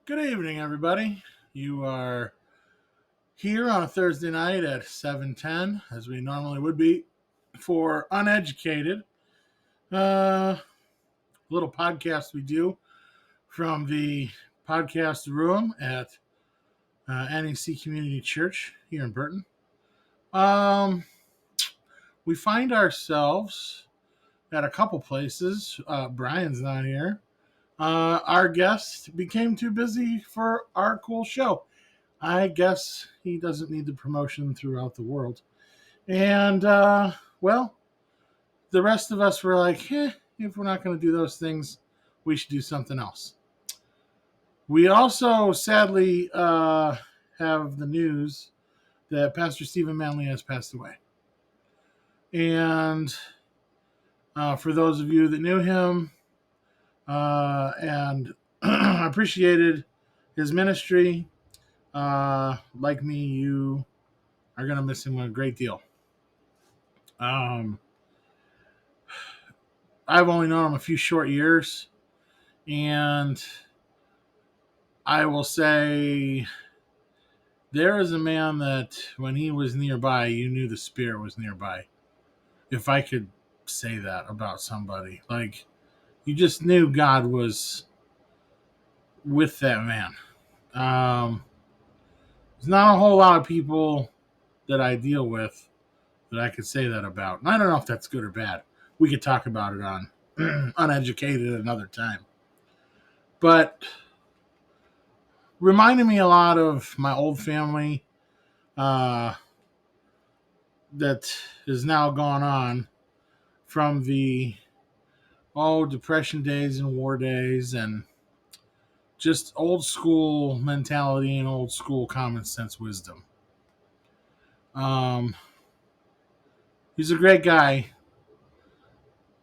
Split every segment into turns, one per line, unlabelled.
Good evening, everybody. You are here on a Thursday night at 7:10, as we normally would be, for Uneducated, little podcast we do from the podcast room at NEC Community Church here in Burton. We find ourselves at a couple places. Brian's not here. Our guest became too busy for our cool show. I guess he doesn't need the promotion throughout the world. And, well, the rest of us were like, if we're not going to do those things, we should do something else. We also, sadly, have the news that Pastor Steven Manley has passed away. And for those of you that knew him and appreciated his ministry, like me, you are going to miss him a great deal. I've only known him a few short years, and I will say there is a man that when he was nearby, you knew the spirit was nearby. If I could say that about somebody, like you just knew God was with that man. There's not a whole lot of people that I deal with that I could say that about. And I don't know if that's good or bad. We could talk about it on Uneducated another time. But reminded me a lot of my old family that is now gone on from the Depression days and war days and just old school mentality and old school common sense wisdom. He's a great guy.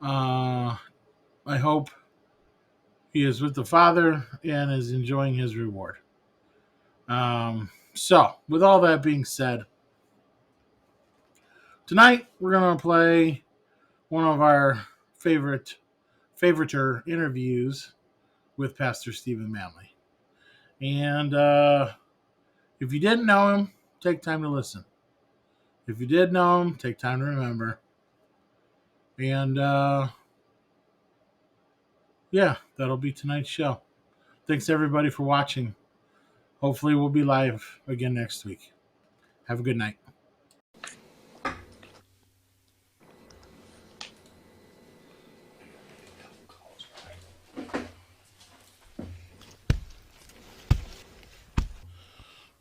I hope he is with the Father and is enjoying his reward. So, with all that being said, tonight we're going to play one of our favoriter interviews with Pastor Steven Manley. And if you didn't know him, take time to listen. If you did know him, take time to remember. And yeah, that'll be tonight's show. Thanks everybody for watching. Hopefully we'll be live again next week. Have a good night.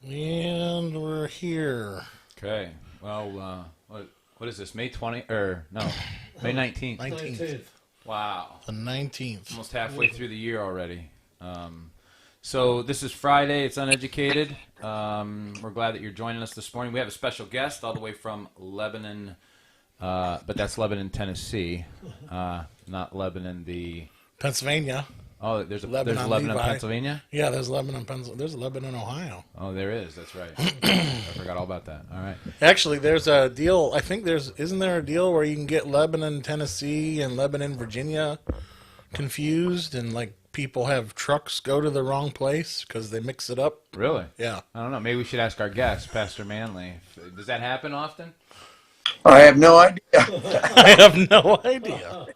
And we're here.
Okay. Well, what is this? May 20 or no? May 19th.
19th.
Wow.
The 19th.
Almost halfway through the year already. So this is Friday. It's Uneducated. We're glad that you're joining us this morning. We have a special guest all the way from Lebanon, but that's Lebanon, Tennessee, not Lebanon, the
Pennsylvania.
Oh, there's a Lebanon, Pennsylvania?
Yeah, there's Lebanon, Pennsylvania. There's Lebanon, Ohio.
Oh, there is. That's right. I forgot all about that. All right.
Actually, there's a deal. I think isn't there a deal where you can get Lebanon, Tennessee and Lebanon, Virginia confused, and like people have trucks go to the wrong place because they mix it up?
Really?
Yeah.
I don't know. Maybe we should ask our guest, Pastor Manley. Does that happen often?
I have no idea.
I have no idea.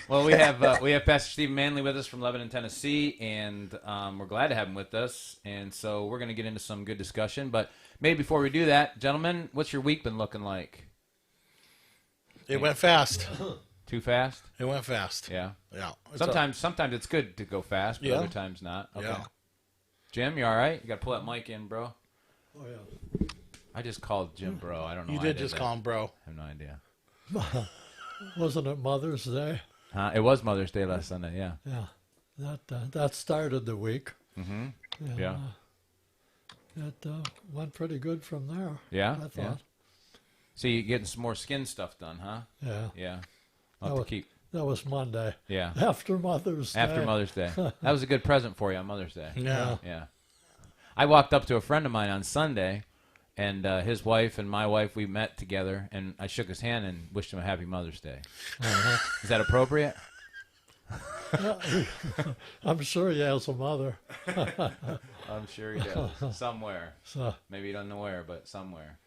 Well, we have Pastor Steven Manley with us from Lebanon, Tennessee, and we're glad to have him with us. And so we're going to get into some good discussion. But maybe before we do that, gentlemen, what's your week been looking like?
It went fast.
Too fast?
It went fast.
Yeah.
Yeah.
Sometimes it's good to go fast, but
Yeah.
other times not. Okay.
Yeah.
Jim, you all right? You got to pull that mic in, bro.
Oh, yeah.
I just called Jim bro. I don't know.
You
why I
did just
that.
call him bro.
I have no idea.
Wasn't it Mother's Day?
It was Mother's Day last Sunday, yeah.
Yeah, that started the week.
Mm-hmm.
And,
Yeah.
It went pretty good from there.
Yeah?
I thought.
Yeah. So you're getting some more skin stuff done, huh?
Yeah.
Yeah. I'll have to keep...
That was Monday.
Yeah.
After Mother's Day.
After Mother's Day. That was a good present for you on Mother's Day.
Yeah.
Yeah. I walked up to a friend of mine on Sunday, and his wife and my wife, we met together, and I shook his hand and wished him a happy Mother's Day. Is that appropriate?
I'm sure he has a mother.
I'm sure he does. Somewhere.
So,
Maybe you don't know where, but somewhere.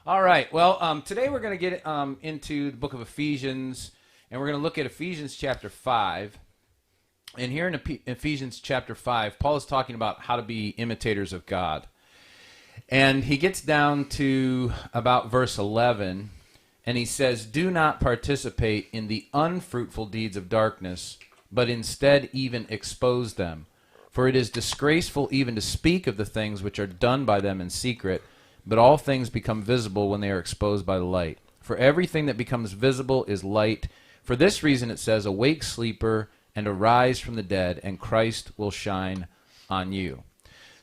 All right. Well, today we're going to get into the book of Ephesians, and we're going to look at Ephesians chapter 5. And here in Ephesians chapter 5, Paul is talking about how to be imitators of God. And he gets down to about verse 11, and he says, "Do not participate in the unfruitful deeds of darkness, but instead even expose them. For it is disgraceful even to speak of the things which are done by them in secret, but all things become visible when they are exposed by the light. For everything that becomes visible is light. For this reason it says, 'Awake, sleeper, and arise from the dead, and Christ will shine on you.'"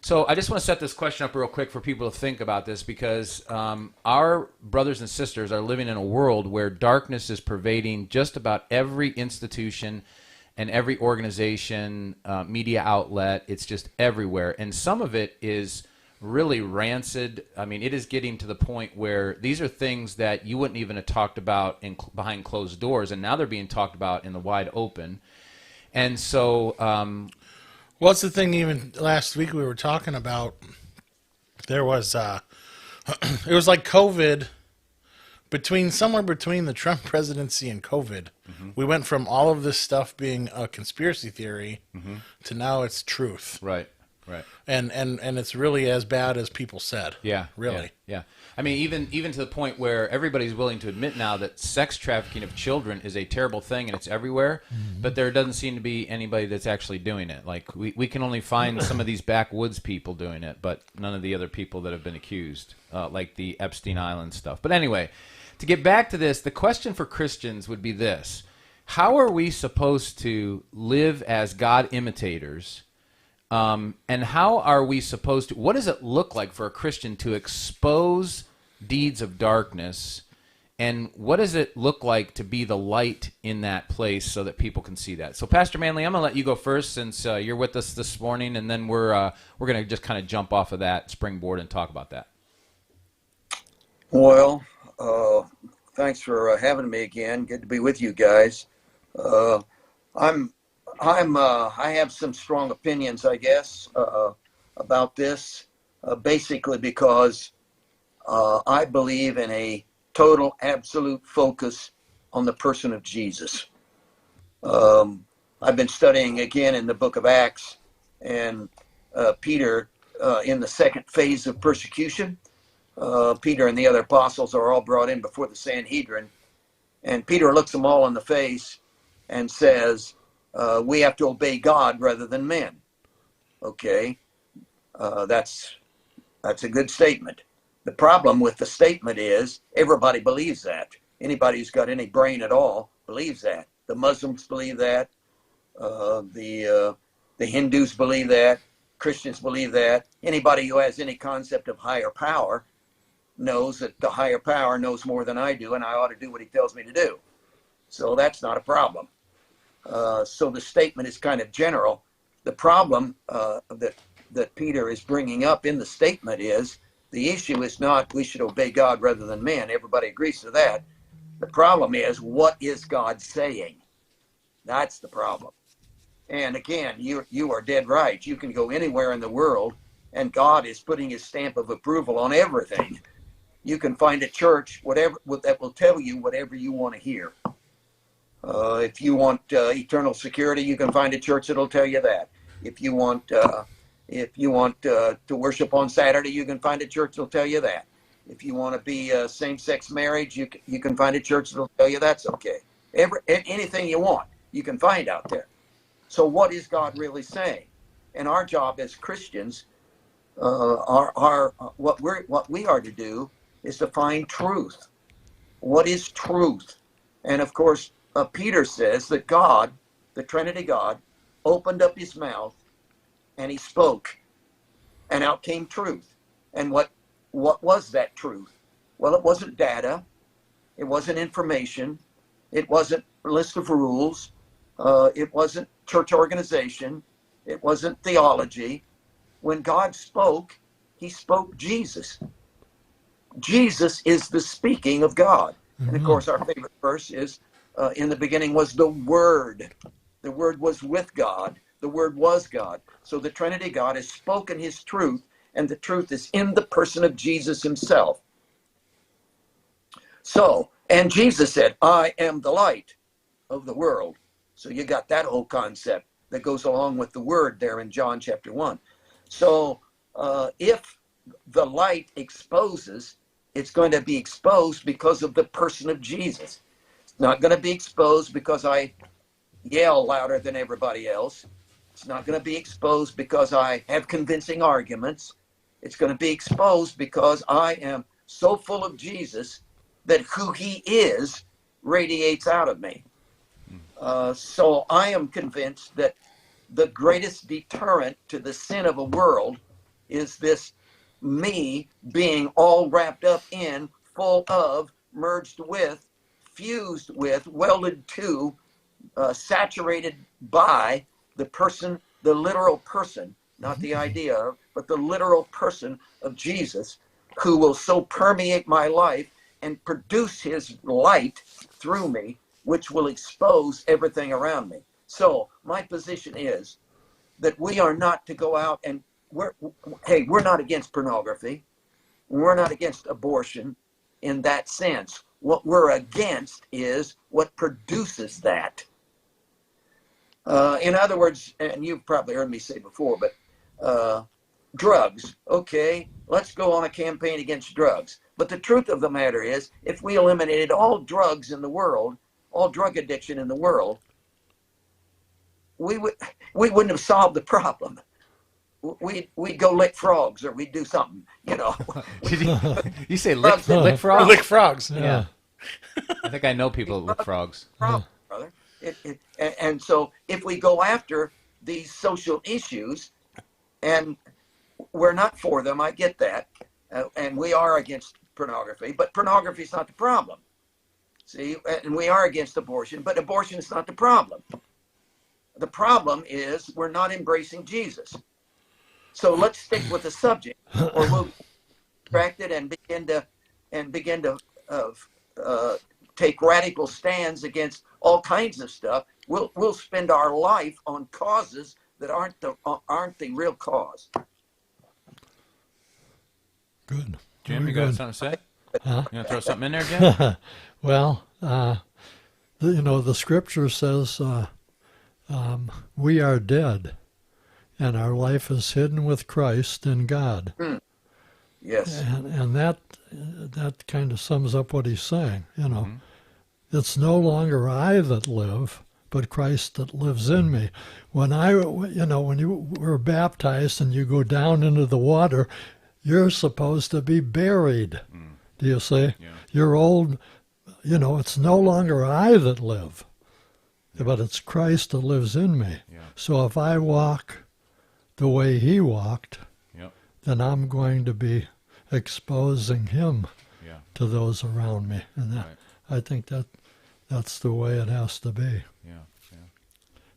So I just want to set this question up real quick for people to think about this, because our brothers and sisters are living in a world where darkness is pervading just about every institution and every organization, media outlet. It's just everywhere. And some of it is really rancid. I mean, it is getting to the point where these are things that you wouldn't even have talked about behind closed doors, and now they're being talked about in the wide open. And so
What's the thing? Even last week we were talking about, there was it was like COVID, somewhere between the Trump presidency and COVID. We went from all of this stuff being a conspiracy theory to now it's truth.
right.
And it's really as bad as people said.
Yeah,
Really.
yeah. I mean, even to the point where everybody's willing to admit now that sex trafficking of children is a terrible thing and it's everywhere, but there doesn't seem to be anybody that's actually doing it. Like, we can only find some of these backwoods people doing it, but none of the other people that have been accused, like the Epstein Island stuff. But anyway, to get back to this, the question for Christians would be this: how are we supposed to live as God imitators? And how are we supposed to, what does it look like for a Christian to expose deeds of darkness? And what does it look like to be the light in that place so that people can see that? So, Pastor Manley, I'm going to let you go first, since you're with us this morning, and then we're going to just kind of jump off of that springboard and talk about that.
Well, thanks for having me again. Good to be with you guys. I have some strong opinions, I guess, about this, basically because I believe in a total, absolute focus on the person of Jesus. I've been studying again in the book of Acts, and Peter, in the second phase of persecution, Peter and the other apostles are all brought in before the Sanhedrin, and Peter looks them all in the face and says, we have to obey God rather than men. Okay, that's a good statement. The problem with the statement is everybody believes that. Anybody who's got any brain at all believes that. The Muslims believe that. The Hindus believe that. Christians believe that. Anybody who has any concept of higher power knows that the higher power knows more than I do, and I ought to do what he tells me to do. So that's not a problem. So the statement is kind of general. The problem that Peter is bringing up in the statement is, the issue is not we should obey God rather than men. Everybody agrees to that. The problem is, what is God saying? That's the problem. And again, you are dead right. You can go anywhere in the world, and God is putting his stamp of approval on everything. You can find a church that will tell you whatever you want to hear. If you want eternal security, you can find a church that'll tell you that. If you want to worship on Saturday, you can find a church that'll tell you that. If you want to be same-sex marriage, you can find a church that'll tell you that's okay. Anything you want, you can find out there. So what is God really saying? And our job as Christians, what we are to do is to find truth. What is truth? And of course, Peter says that God, the Trinity God, opened up his mouth and he spoke, and out came truth. And what was that truth? Well, it wasn't data, it wasn't information, it wasn't a list of rules, it wasn't church organization, it wasn't theology. When God spoke, he spoke Jesus. Jesus is the speaking of God. And of course, our favorite verse is, in the beginning was the Word. The Word was with God. The Word was God. So the Trinity God has spoken his truth, and the truth is in the person of Jesus himself. So, and Jesus said, I am the light of the world. So you got that whole concept that goes along with the Word there in John chapter 1. So if the light exposes, it's going to be exposed because of the person of Jesus. It's not going to be exposed because I yell louder than everybody else. It's not going to be exposed because I have convincing arguments. It's going to be exposed because I am so full of Jesus that who he is radiates out of me. So I am convinced that the greatest deterrent to the sin of a world is this me being all wrapped up in, full of, merged with, fused with, welded to, saturated by the person, the literal person, not the idea of, but the literal person of Jesus, who will so permeate my life and produce his light through me, which will expose everything around me. So my position is that we are not to go out and we're not against pornography. We're not against abortion in that sense. What we're against is what produces that. In other words, and you've probably heard me say before, but drugs, okay, let's go on a campaign against drugs. But the truth of the matter is, if we eliminated all drugs in the world, all drug addiction in the world, we wouldn't have solved the problem. We'd go lick frogs, or we'd do something, you know.
You say lick frogs?
Lick frogs.
Yeah. I think I know people that lick frogs.
Problem, brother. And so if we go after these social issues, and we're not for them, I get that, and we are against pornography, but pornography is not the problem. See, and we are against abortion, but abortion is not the problem. The problem is we're not embracing Jesus. So let's stick with the subject, or we'll be distracted and begin to take radical stands against all kinds of stuff. We'll spend our life on causes that aren't the real cause.
Good.
Jim,
Very
you got
good.
something to say?
Huh?
You want to throw something in there, Jim?
Well, the scripture says we are dead, and our life is hidden with Christ in God.
Yes.
And that kind of sums up what he's saying. It's no longer I that live, but Christ that lives in me. When when you were baptized and you go down into the water, you're supposed to be buried. Do you see?
Yeah.
You're old. It's no longer I that live, but it's Christ that lives in me.
Yeah.
So if I walk the way he walked,
Yep.
then I'm going to be exposing him
Yeah.
to those around me. And
Right.
I think that's the way it has to be.
Yeah. Yeah.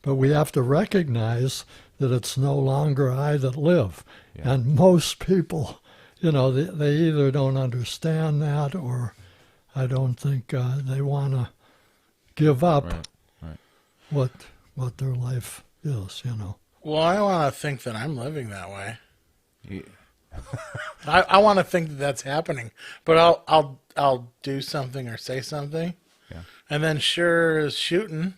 But we have to recognize that it's no longer I that live.
Yeah.
And most people, they either don't understand that, or I don't think they want to give up
Right.
what their life is,
Well, I want to think that I'm living that way.
Yeah.
I want to think that that's happening, but I'll do something or say something,
Yeah.
and then sure as shooting,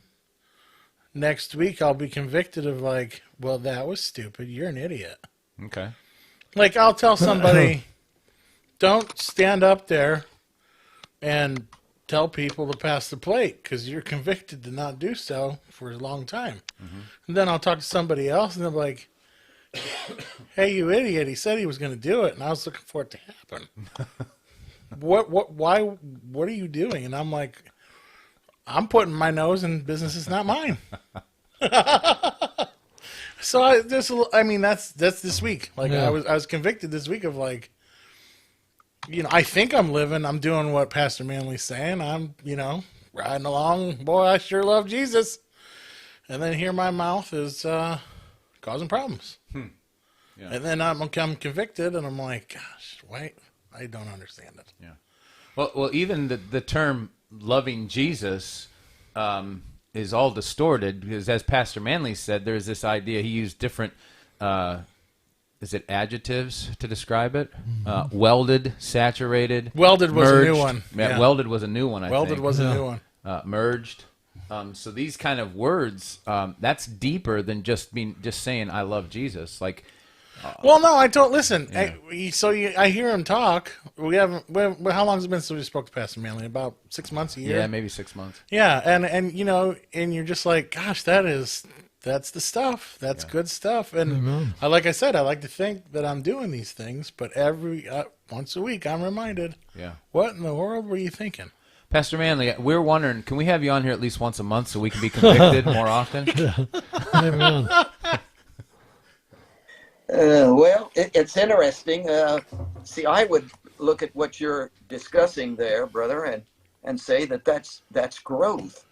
next week I'll be convicted of well, that was stupid. You're an idiot.
Okay.
Like I'll tell somebody, don't stand up there and tell people to pass the plate because you're convicted to not do so for a long time. Mm-hmm. And then I'll talk to somebody else and they're like, hey, you idiot, he said he was going to do it and I was looking for it to happen. What are you doing? And I'm like, I'm putting my nose in business is not mine. So that's this week.
Yeah.
I was convicted this week of I think I'm living. I'm doing what Pastor Manley's saying. I'm riding along. Boy, I sure love Jesus. And then here my mouth is causing problems.
Yeah.
And then I'm convicted, and I'm like, gosh, wait, I don't understand it.
Yeah. Well, even the term loving Jesus is all distorted because, as Pastor Manley said, there's this idea. He used different, is it adjectives to describe it? Welded, saturated,
Welded was
merged.
a new one.
Yeah, welded was a new one. I
Welded
think.
was a new one.
Merged. So these kind of words, that's deeper than just saying I love Jesus. Like,
Well, no, I don't listen.
Yeah.
I hear him talk. How long has it been since we spoke to Pastor Manley? About 6 months, a year.
yeah, maybe 6 months.
Yeah, and you know, and you're just like, gosh, that's the stuff. That's good stuff. And
Amen.
like I said, I like to think that I'm doing these things, but every once a week I'm reminded.
Yeah.
What in the world were you thinking?
Pastor Manley, we're wondering, can we have you on here at least once a month so we can be convicted more often?
Amen.
Well, it's interesting. See, I would look at what you're discussing there, brother, and say that's growth.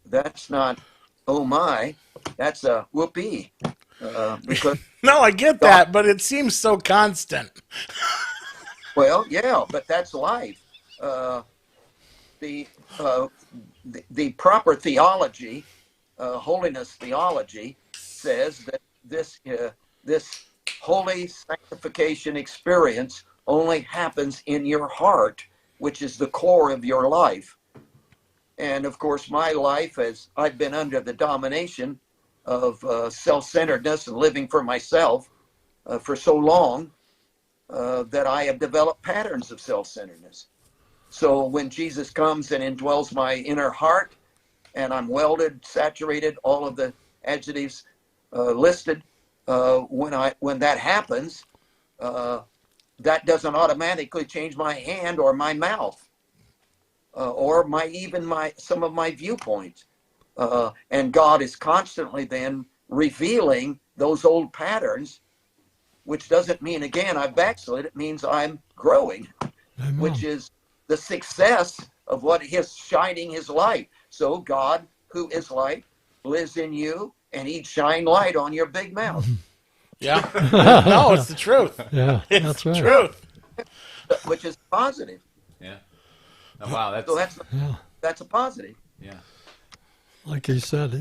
That's not, oh my, that's a whoopee. Because
No, I get that, but it seems so constant.
well, yeah, but that's life. The proper theology, holiness theology, says that this holy sanctification experience only happens in your heart, which is the core of your life. And of course, my life, as I've been under the domination of self-centeredness and living for myself for so long, that I have developed patterns of self-centeredness. So when Jesus comes and indwells my inner heart, and I'm welded, saturated, all of the adjectives listed, when that happens, that doesn't automatically change my hand or my mouth, or some of my viewpoints. And God is constantly then revealing those old patterns, which doesn't mean, again, I backslid. It means I'm growing,
Amen.
which is the success of what his shining his light. So God, who is light, lives in you, and he'd shine light on your big mouth.
Yeah. No, it's the truth.
Yeah,
It's
that's
the
right.
truth.
Which is positive.
Yeah. Oh, wow,
So
Yeah.
that's a positive.
yeah.
Like he said,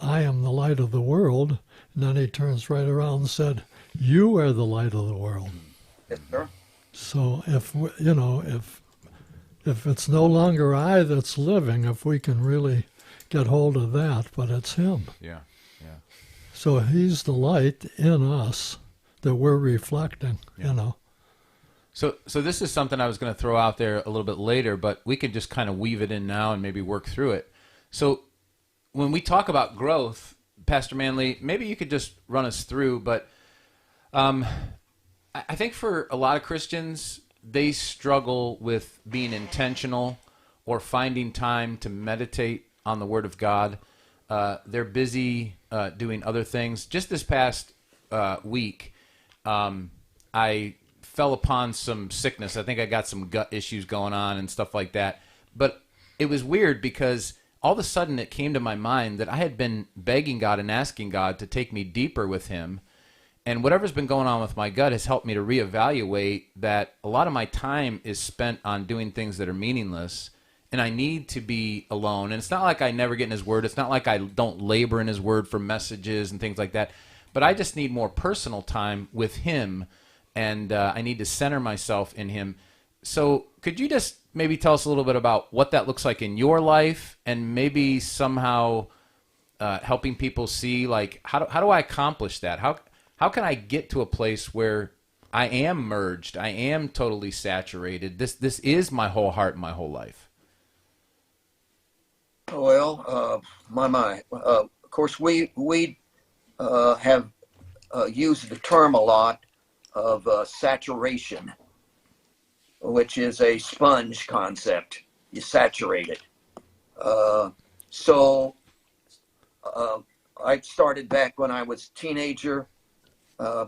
I am the light of the world. And then he turns right around and said, you are the light of the world.
Yes, sir.
So if it's no longer I that's living, if we can really get hold of that, but it's him.
Yeah. Yeah.
So he's the light in us that we're reflecting,
So this is something I was going to throw out there a little bit later, but we could just kind of weave it in now and maybe work through it. So when we talk about growth, Pastor Manley, maybe you could just run us through, but I think for a lot of Christians, they struggle with being intentional or finding time to meditate on the Word of God. They're busy doing other things. Just this past week, I fell upon some sickness. I think I got some gut issues going on and stuff like that. But it was weird because all of a sudden it came to my mind that I had been begging God and asking God to take me deeper with him. And whatever's been going on with my gut has helped me to reevaluate that a lot of my time is spent on doing things that are meaningless, and I need to be alone. And it's not like I never get in his word. It's not like I don't labor in his word for messages and things like that. But I just need more personal time with him, and I need to center myself in him. So could you just maybe tell us a little bit about what that looks like in your life, and maybe somehow helping people see, like, how do I accomplish that? How can I get to a place where I am merged, I am totally saturated? This is my whole heart and my whole life.
Well, of course, we have used the term a lot of saturation, which is a sponge concept. You saturate it. So I started back when I was a teenager.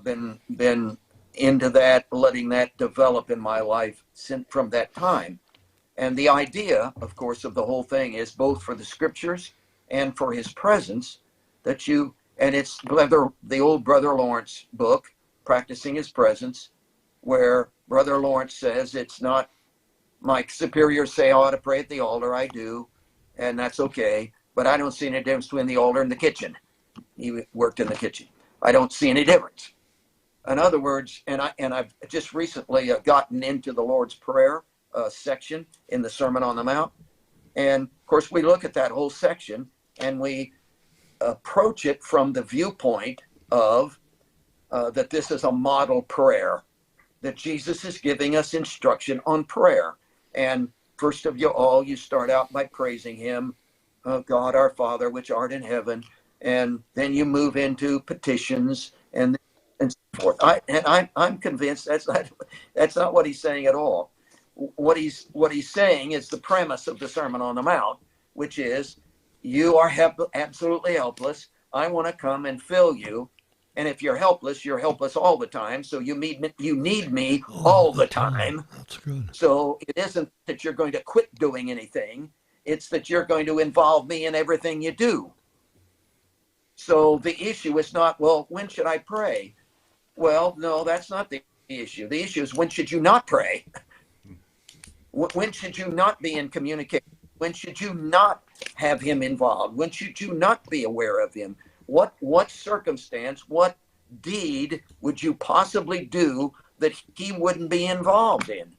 Been into that, letting that develop in my life from that time. And the idea, of course, of the whole thing is both for the scriptures and for his presence, and it's the old Brother Lawrence book, Practicing His Presence, where Brother Lawrence says, it's not my superiors say I ought to pray at the altar, I do, and that's okay, but I don't see any difference between the altar and the kitchen. He worked in the kitchen. I don't see any difference. In other words, I've just recently gotten into the Lord's Prayer section in the Sermon on the Mount. And of course, we look at that whole section and we approach it from the viewpoint of that this is a model prayer, that Jesus is giving us instruction on prayer. And first of all, you start out by praising him, God our Father, which art in heaven. And then you move into petitions and so forth. I'm convinced that's not what he's saying at all. What he's saying is the premise of the Sermon on the Mount, which is, you are absolutely helpless. I want to come and fill you. And if you're helpless all the time. So you need me all the time.
That's good.
So it isn't that you're going to quit doing anything. It's that you're going to involve me in everything you do. So the issue is not, well, when should I pray? Well, no, that's not the issue. The issue is, when should you not pray? When should you not be in communication? When should you not have him involved? When should you not be aware of him? What circumstance, what deed would you possibly do that he wouldn't be involved in?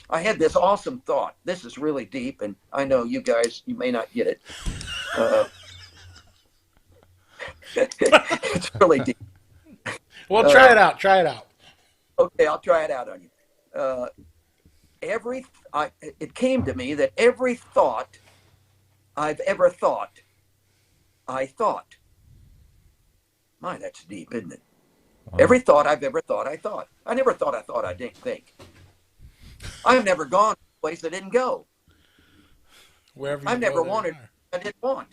I had this awesome thought. This is really deep, and I know you guys, you may not get it. It's really deep.
Well, try it out. Try it out.
Okay, I'll try it out on you. It came to me that every thought I've ever thought, I thought. My, that's deep, isn't it? Wow. Every thought I've ever thought, I thought. I never thought I didn't think. I've never gone to a place I didn't go. I've never wanted I didn't want.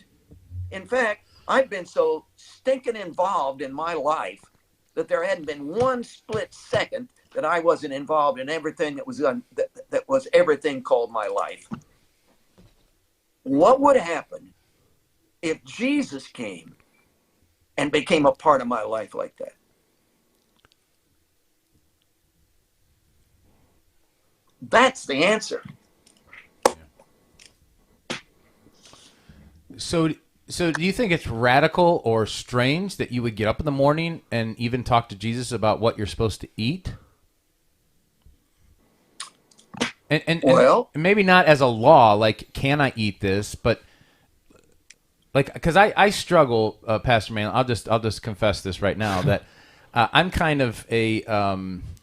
In fact, I've been so stinking involved in my life that there hadn't been one split second that I wasn't involved in everything that was that was everything called my life. What would happen if Jesus came and became a part of my life like that? That's the answer.
So do you think it's radical or strange that you would get up in the morning and even talk to Jesus about what you're supposed to eat? And maybe not as a law, like, can I eat this? But like, because I struggle, Pastor Manley. I'll just confess this right now, that I'm kind of a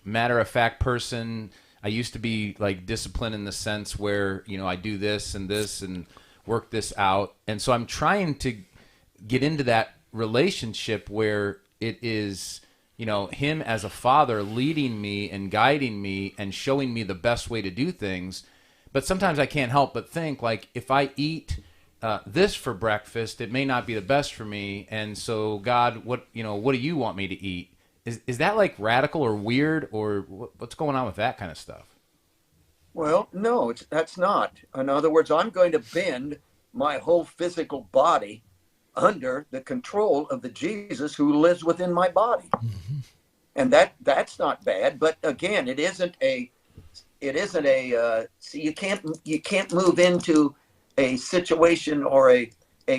matter of fact person. I used to be like disciplined in the sense where, I do this and work this out, and so I'm trying to get into that relationship where it is, him as a father leading me and guiding me and showing me the best way to do things. But sometimes I can't help but think, like, if I eat this for breakfast, it may not be the best for me. And so, God, what do you want me to eat? Is that like radical or weird, or what's going on with that kind of stuff?
Well, no, that's not. In other words, I'm going to bend my whole physical body under the control of the Jesus who lives within my body. Mm-hmm. And that's not bad. But again, it isn't a see, you can't move into a situation or a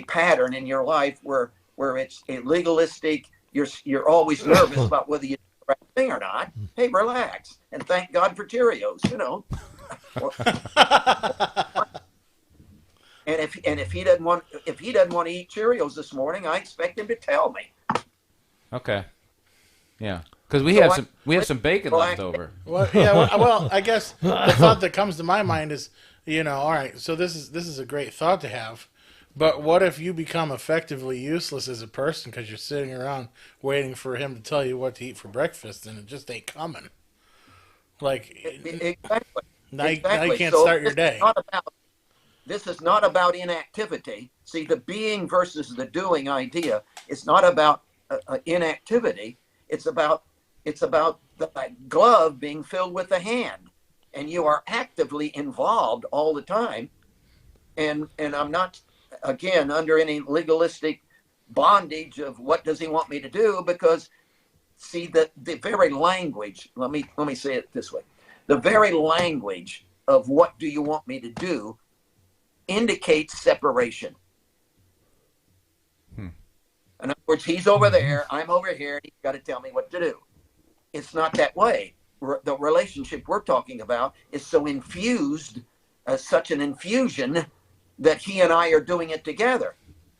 pattern in your life where it's a legalistic, you're always nervous about whether you do the right thing or not. Hey, relax and thank God for Cheerios, And if he doesn't want to eat Cheerios this morning, I expect him to tell me.
Okay. Yeah, because we have some bacon left over.
Well, yeah. Well, I guess the thought that comes to my mind is, all right. So this is a great thought to have, but what if you become effectively useless as a person because you're sitting around waiting for him to tell you what to eat for breakfast and it just ain't coming? Like,
exactly.
Now you can't start your day.
This is not about inactivity. See, the being versus the doing idea is not about inactivity. It's about the glove being filled with the hand, and you are actively involved all the time. And I'm not, again, under any legalistic bondage of what does he want me to do, because see, the very language, let me say it this way. The very language of what do you want me to do indicates separation. In other words, he's over there, I'm over here, and he's got to tell me what to do. It's not that way. The relationship we're talking about is so infused, such an infusion, that he and I are doing it together.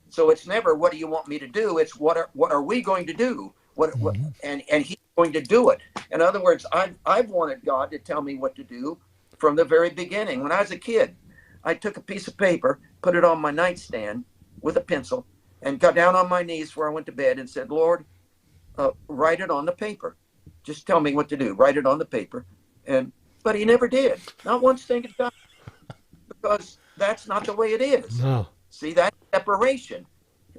So it's never, what do you want me to do? It's what are we going to do? And he's going to do it. In other words, I've wanted God to tell me what to do from the very beginning. When I was a kid, I took a piece of paper, put it on my nightstand with a pencil, and got down on my knees before I went to bed and said, Lord, write it on the paper. Just tell me what to do. Write it on the paper. But he never did. Not once thing at a time. Because that's not the way it is.
No.
See, that's separation.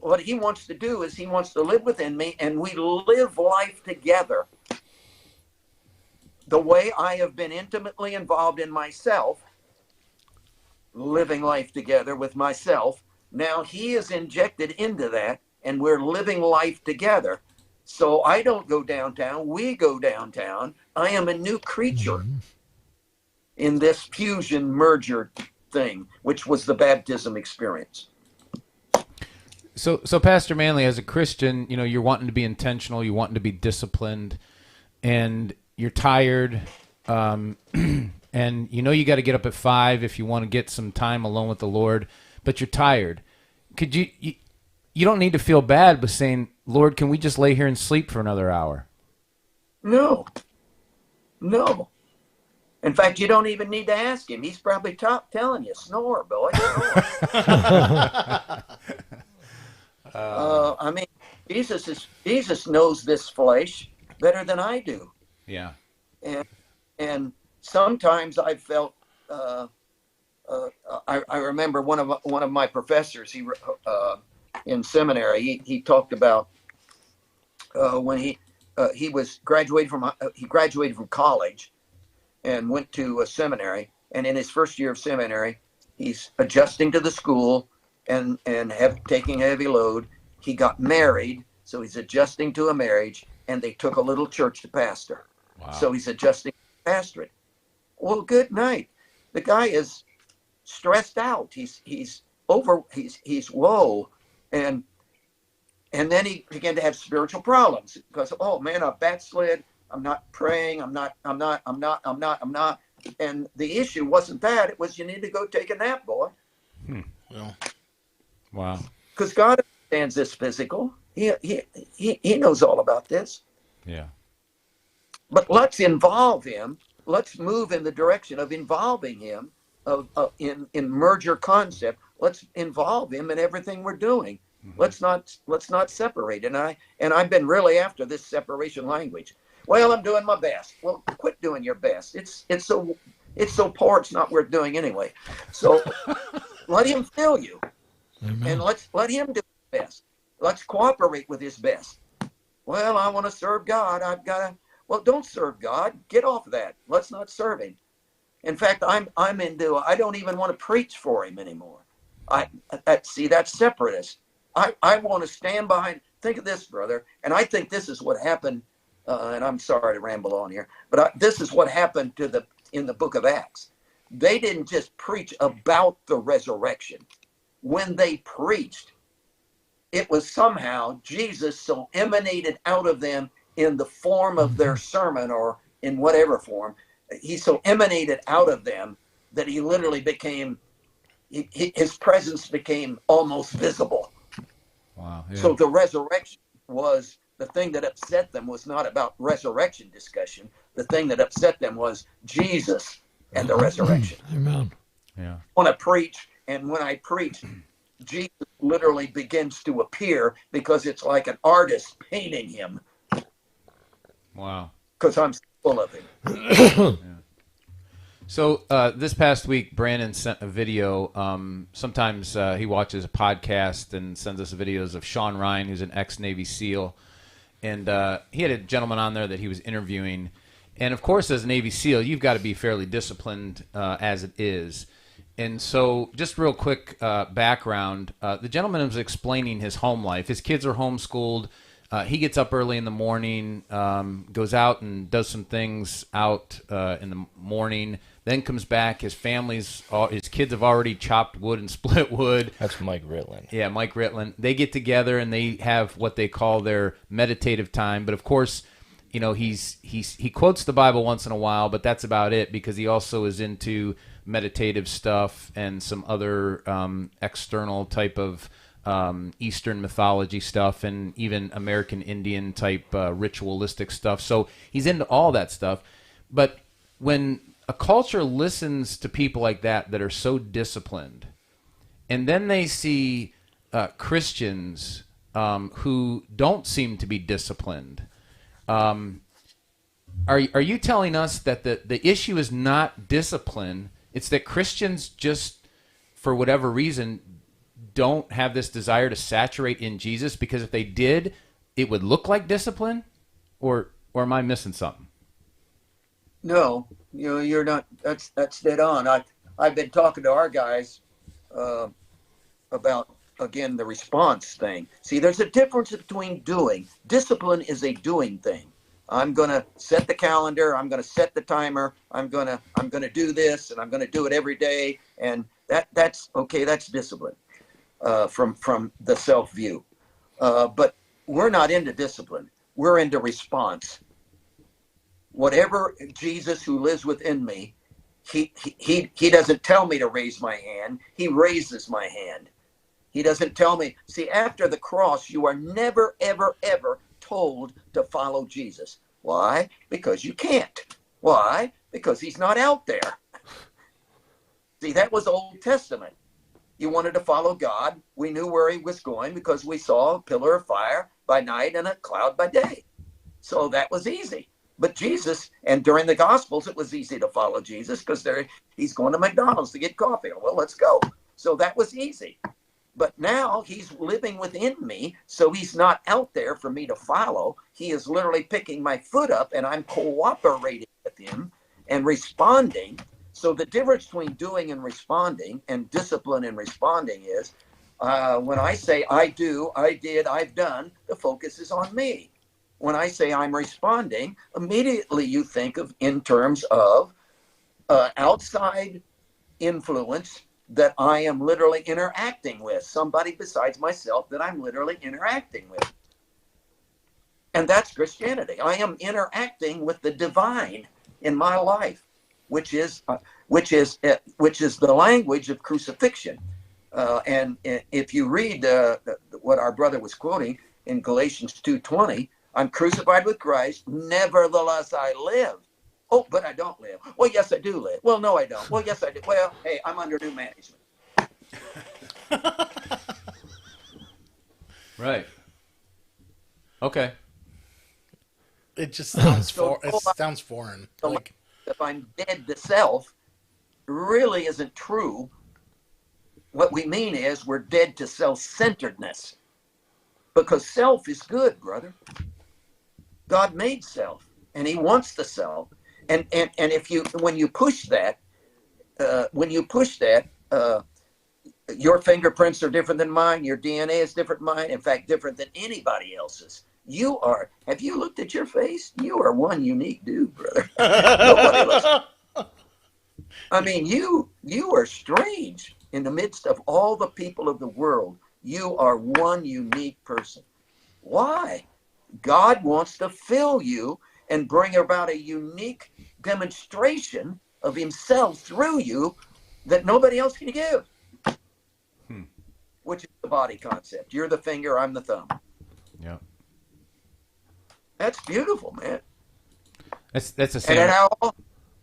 What he wants to do is he wants to live within me, and we live life together. The way I have been intimately involved in myself, living life together with myself, now he is injected into that, and we're living life together. So I don't go downtown, we go downtown. I am a new creature in this fusion merger thing, which was the baptism experience.
So Pastor Manley, as a Christian, you're wanting to be intentional, you're wanting to be disciplined, and you're tired, and you got to get up at 5 if you want to get some time alone with the Lord, but you're tired. Could you don't need to feel bad by saying, Lord, can we just lay here and sleep for another hour?
No. In fact, you don't even need to ask him. He's probably telling you, snore, boy, snore. I mean, Jesus knows this flesh better than I do.
Yeah.
And sometimes I felt. I remember one of my professors. He in seminary. He talked about when he graduated from college and went to a seminary. And in his first year of seminary, he's adjusting to the school and taking a heavy load. He got married, so he's adjusting to a marriage, and they took a little church to pastor.
Wow.
So he's adjusting to pastorate. Well, good night. The guy is stressed out. He's whoa. And then he began to have spiritual problems because, oh man, I backslid. I'm not praying. I'm not. And the issue wasn't that. It was, you need to go take a nap, boy.
Well, wow.
Because God understands this physical. He knows all about this.
Yeah.
But let's involve him. Let's move in the direction of involving him in merger concept. Let's involve him in everything we're doing. Mm-hmm. Let's not separate. And I've been really after this separation language. Well, I'm doing my best. Well, quit doing your best. It's so poor it's not worth doing anyway. So let him fill you. Amen. And let's let him do his best. Let's cooperate with his best. Well, I want to serve God. I've got to. Well, don't serve God. Get off of that. Let's not serve him. In fact, I don't even want to preach for him anymore. That's separatist. I want to stand behind. Think of this, brother. And I think this is what happened. And I'm sorry to ramble on here, but this is what happened in the book of Acts. They didn't just preach about the resurrection. When they preached, it was somehow Jesus so emanated out of them in the form of their sermon or in whatever form. He so emanated out of them that he literally became, his presence became almost visible.
Wow. Yeah.
So the resurrection was the thing that upset them was not about resurrection discussion. The thing that upset them was Jesus and the resurrection.
Amen.
Yeah.
I want to preach, and when I preach, Jesus literally begins to appear because it's like an artist painting him.
Wow.
Because I'm full of him.
Yeah. So this past week, Brandon sent a video. Sometimes he watches a podcast and sends us videos of Sean Ryan, who's an ex-Navy SEAL. And he had a gentleman on there that he was interviewing. And, of course, as a Navy SEAL, you've got to be fairly disciplined as it is. And so just real quick background, the gentleman was explaining his home life. His kids are homeschooled. he gets up early in the morning, goes out and does some things out in the morning, then comes back. His kids have already chopped wood and split wood.
That's Mike Ritlin.
Yeah, Mike Ritlin. They get together and they have what they call their meditative time. But of course, you know, he quotes the Bible once in a while, but that's about it, because he also is into meditative stuff and some other external type of Eastern mythology stuff, and even American Indian type ritualistic stuff. So he's into all that stuff. But when a culture listens to people like that are so disciplined, and then they see Christians who don't seem to be disciplined, are you telling us that the issue is not discipline? It's that Christians just, for whatever reason, don't have this desire to saturate in Jesus, because if they did, it would look like discipline? Or am I missing something?
No, you're not. That's dead on. I've been talking to our guys about, again, the response thing. See, there's a difference between doing. Discipline is a doing thing. I'm going to set the calendar. I'm going to set the timer. I'm going to do this, and I'm going to do it every day. And that's okay. That's discipline from the self view. But we're not into discipline. We're into response. Whatever Jesus who lives within me, he doesn't tell me to raise my hand. He raises my hand. He doesn't tell me. See, after the cross, you are never, ever, ever told to follow Jesus. Why? Because you can't. Why? Because he's not out there. See, that was Old Testament. You wanted to follow God. We knew where he was going because we saw a pillar of fire by night and a cloud by day. So that was easy. But Jesus, and during the Gospels, it was easy to follow Jesus because he's going to McDonald's to get coffee. Well, let's go. So that was easy. But now he's living within me, so he's not out there for me to follow. He is literally picking my foot up, and I'm cooperating with him and responding. So the difference between doing and responding, and discipline and responding, is when I say I do, I did, I've done, the focus is on me. When I say I'm responding, immediately you think of in terms of outside influence that I am literally interacting with, somebody besides myself that I'm literally interacting with. And that's Christianity. I am interacting with the divine in my life, which is the language of crucifixion. And if you read what our brother was quoting in Galatians 2:20, I'm crucified with Christ, nevertheless I live. Oh, but I don't live. Well, yes, I do live. Well, no, I don't. Well, yes, I do. Well, hey, I'm under new management.
Right. Okay.
It just sounds sounds foreign. Like,
if I'm dead to self, really isn't true. What we mean is we're dead to self-centeredness, because self is good, brother. God made self, and he wants the self. And if when you push that, your fingerprints are different than mine. Your DNA is different than mine. In fact, different than anybody else's. Have you looked at your face? You are one unique dude, brother. Nobody looks. I mean, you are strange in the midst of all the people of the world. You are one unique person. Why? God wants to fill you and bring about a unique demonstration of himself through you that nobody else can give. Which is the body concept. You're the finger, I'm the thumb.
Yeah.
That's beautiful, man.
That's the same.
And it all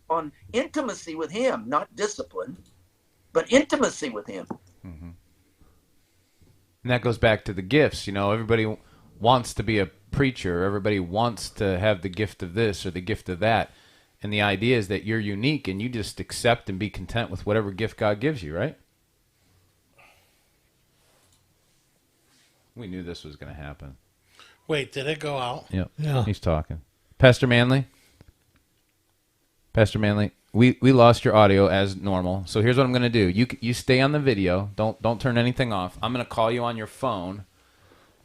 on intimacy with him, not discipline, but intimacy with him.
Mm-hmm. And that goes back to the gifts. You know, everybody wants to be a preacher. Everybody wants to have the gift of this or the gift of that. And the idea is that you're unique and you just accept and be content with whatever gift God gives you, right? We knew this was going to happen.
wait, did it go out?
Yep.
Yeah.
He's talking. Pastor Manley? Pastor Manley, we lost your audio as normal. So here's what I'm going to do. You stay on the video. Don't turn anything off. I'm going to call you on your phone.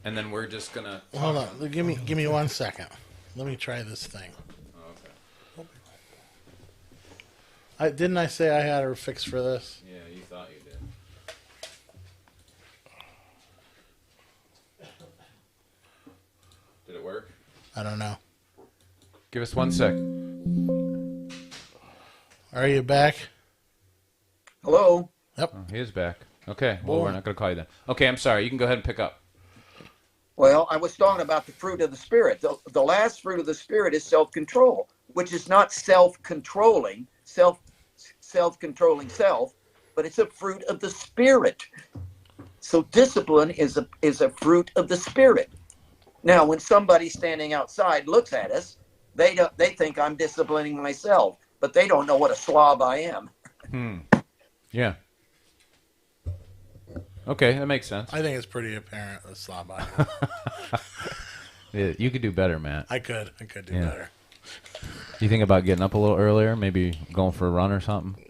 and then we're just gonna
Hold on. Give me 1 second. Let me try this thing. Didn't I say I had a fix for this?
Yeah, you thought you did. Did it work?
I don't know.
Give us 1 sec.
Are you back?
Hello.
Yep.
Oh, he is back. Okay, well, we're not going to call you then. Okay, I'm sorry. You can go ahead and pick up.
Well, I was talking about the fruit of the Spirit. The last fruit of the Spirit is self-control, which is not self-controlling self, but it's a fruit of the Spirit. So discipline is a fruit of the Spirit. Now, when somebody standing outside looks at us, they think I'm disciplining myself, but they don't know what a slob I am.
Yeah. Okay, that makes sense.
I think it's pretty apparent the slob I am.
Yeah, you could do better, Matt.
I could do better.
You think about getting up a little earlier, maybe going for a run or something?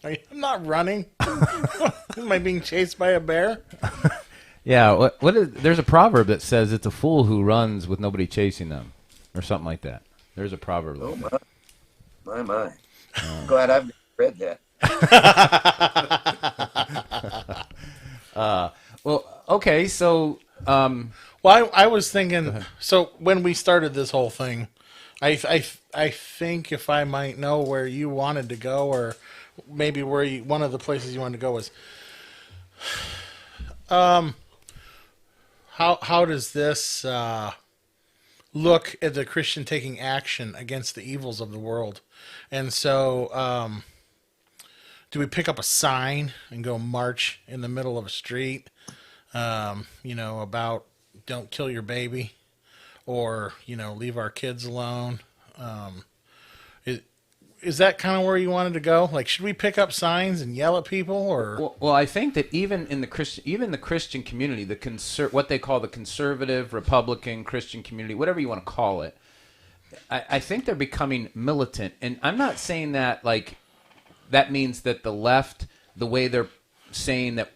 I'm not running. Am I being chased by a bear?
Yeah, what is? There's a proverb that says it's a fool who runs with nobody chasing them, or something like that. There's a proverb like that.
My. Glad I've read that.
Well, okay, so
Well, I was thinking. So when we started this whole thing, I think if I might know where you wanted to go, or maybe where one of the places you wanted to go was, how does this look at the Christian taking action against the evils of the world? And so, do we pick up a sign and go march in the middle of a street? About don't kill your baby, or leave our kids alone. Is that kind of where you wanted to go? Like, should we pick up signs and yell at people, or?
Well, I think that even in the Christian community, what they call the conservative, Republican, Christian community, whatever you want to call it, I think they're becoming militant. And I'm not saying that like that means that the left, the way they're saying that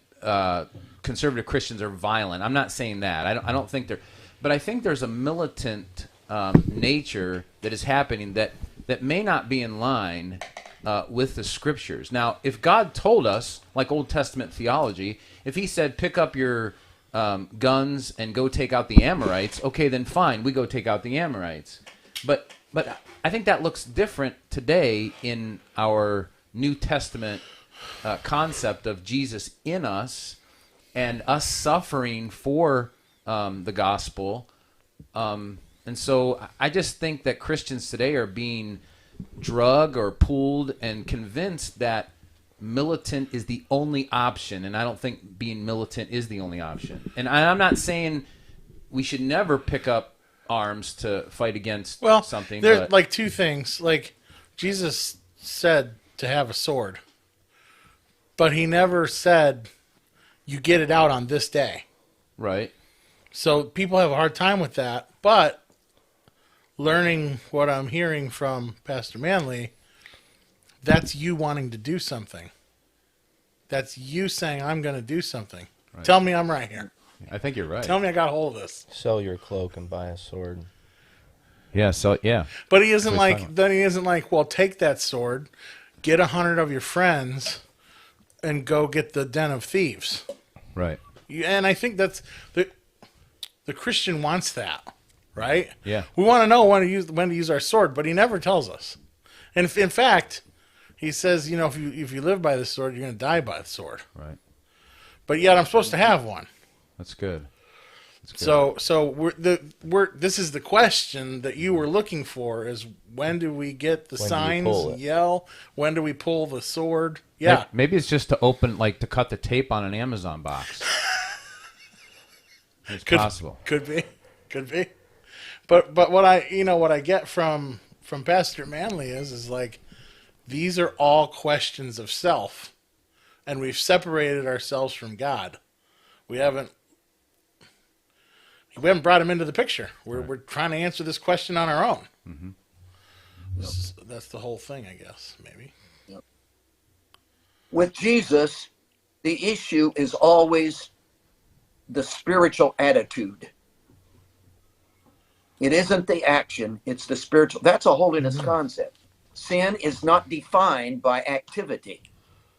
conservative Christians are violent. I'm not saying that. I don't think they're, but I think there's a militant nature that is happening that may not be in line with the scriptures. Now, if God told us, like Old Testament theology, if he said, pick up your guns and go take out the Amorites, okay, then fine, we go take out the Amorites. But I think that looks different today in our New Testament concept of Jesus in us and us suffering for the gospel. And so I just think that Christians today are being drugged or pulled and convinced that militant is the only option. And I don't think being militant is the only option. And I'm not saying we should never pick up arms to fight against something.
There's like two things. Like, Jesus said to have a sword, but he never said you get it out on this day.
Right.
So people have a hard time with that, but learning what I'm hearing from Pastor Manley, that's you wanting to do something. That's you saying, I'm going to do something. Right. Tell me I'm right here.
I think you're right.
Tell me I got a hold of this.
Sell your cloak and buy a sword.
Yeah, so yeah.
But he isn't like, well, take that sword, get 100 of your friends, and go get the den of thieves.
Right.
And I think that's the Christian wants that, right?
Yeah.
We want to know when to use our sword, but he never tells us. And in fact, he says, if you live by the sword, you're going to die by the sword.
Right.
But yet I'm supposed to have one.
That's good.
So this is the question that you were looking for: is when do we get the signs and yell? When do we pull the sword? Yeah,
maybe it's just to open, like to cut the tape on an Amazon box. It's possible.
Could be. But what I get from Pastor Manley is like, these are all questions of self, and we've separated ourselves from God. We haven't brought him into the picture. We're trying to answer this question on our own.
Mm-hmm.
That's the whole thing, I guess, maybe.
Yep. With Jesus, the issue is always the spiritual attitude. It isn't the action, it's the spiritual. That's a holiness concept. Sin is not defined by activity,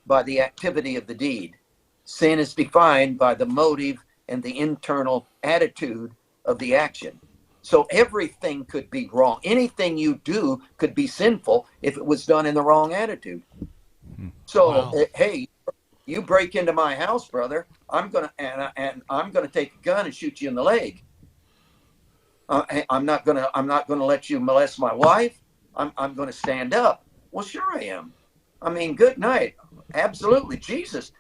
by the activity of the deed. Sin is defined by the motive and the internal attitude of the action. So everything could be wrong. Anything you do could be sinful if it was done in the wrong attitude. So, hey, you break into my house, brother, I'm gonna take a gun and shoot you in the leg. I'm not gonna let you molest my wife. I'm gonna stand up. Well, sure I am. I mean, good night. Absolutely, Jesus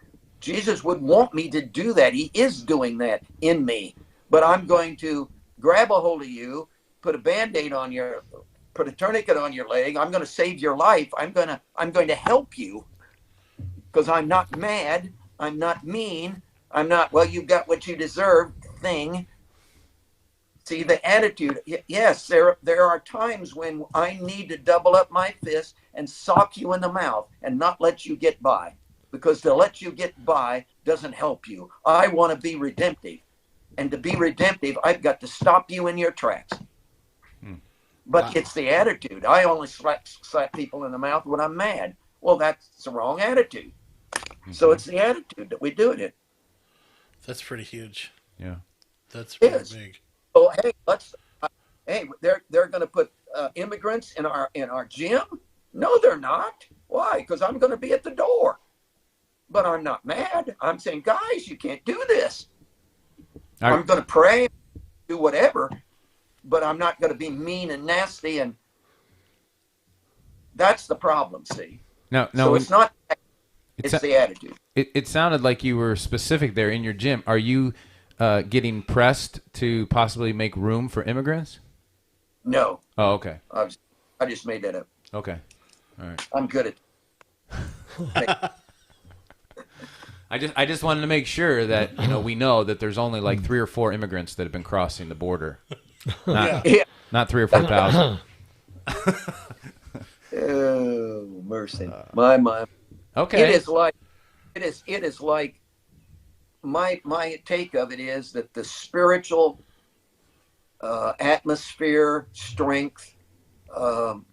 would want me to do that. He is doing that in me. But I'm going to grab a hold of you, put a Band-Aid on put a tourniquet on your leg. I'm going to save your life. I'm going to help you, because I'm not mad. I'm not mean. I'm not, well, you got what you deserve thing. See, the attitude. Yes, there are times when I need to double up my fist and sock you in the mouth and not let you get by, because to let you get by doesn't help you. I want to be redemptive. And to be redemptive, I've got to stop you in your tracks. But it's the attitude. I only slap people in the mouth when I'm mad. Well, that's the wrong attitude. So it's the attitude that we do it in.
That's pretty huge.
Yeah.
That's pretty big.
So hey, they're going to put immigrants in our gym? No, they're not. Why? Because I'm going to be at the door. But I'm not mad. I'm saying, guys, you can't do this. I'm going to pray, do whatever, but I'm not going to be mean and nasty, and that's the problem. See, so it's not. It's the attitude.
It sounded like you were specific there in your gym. Are you getting pressed to possibly make room for immigrants?
No.
Oh, okay.
I just made that up.
Okay. All right.
I'm good at.
I just wanted to make sure that we know that there's only like 3 or 4 immigrants that have been crossing the border, not 3 or 4,000.
Oh, mercy, my.
Okay.
It is like my take of it is that the spiritual atmosphere, strength of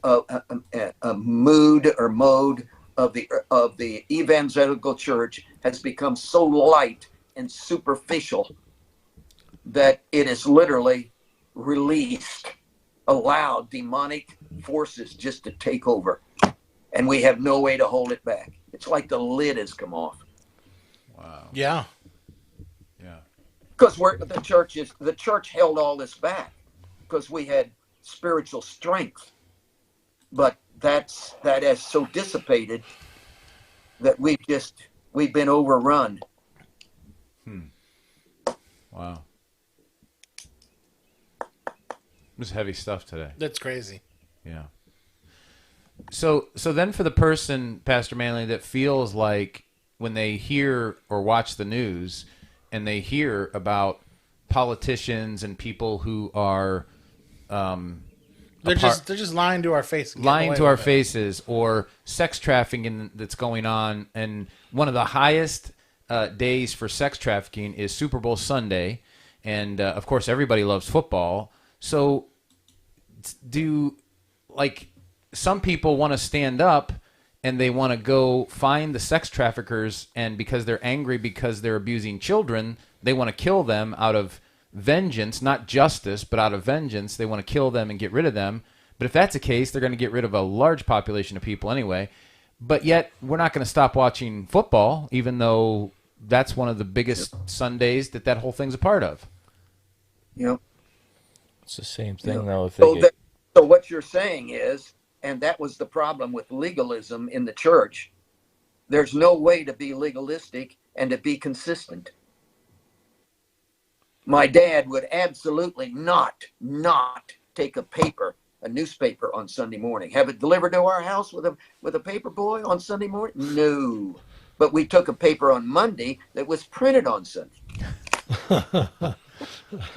a mood or mode of the evangelical church has become so light and superficial that it is literally allowed demonic forces just to take over, and we have no way to hold it back. It's like the lid has come off.
Wow.
Yeah.
Because the church held all this back because we had spiritual strength, but that has so dissipated that we've been overrun.
Wow. This is heavy stuff today.
That's crazy.
Yeah. So then for the person, Pastor Manley, that feels like when they hear or watch the news and they hear about politicians and people who are
they're just lying to our face.
Lying to our faces, or sex trafficking that's going on. And one of the highest days for sex trafficking is Super Bowl Sunday. And, of course, everybody loves football. So some people want to stand up and they want to go find the sex traffickers, and because they're angry because they're abusing children, they want to kill them out of vengeance, not justice, but out of vengeance. They want to kill them and get rid of them. But if that's the case, they're going to get rid of a large population of people anyway. But yet, we're not going to stop watching football, even though that's one of the biggest Sundays that whole thing's a part of.
Yep.
It's the same thing, though.
So what you're saying is, and that was the problem with legalism in the church, there's no way to be legalistic and to be consistent. My dad would absolutely not take a newspaper on Sunday morning, have it delivered to our house with a paper boy on Sunday morning. No, but we took a paper on Monday that was printed on Sunday.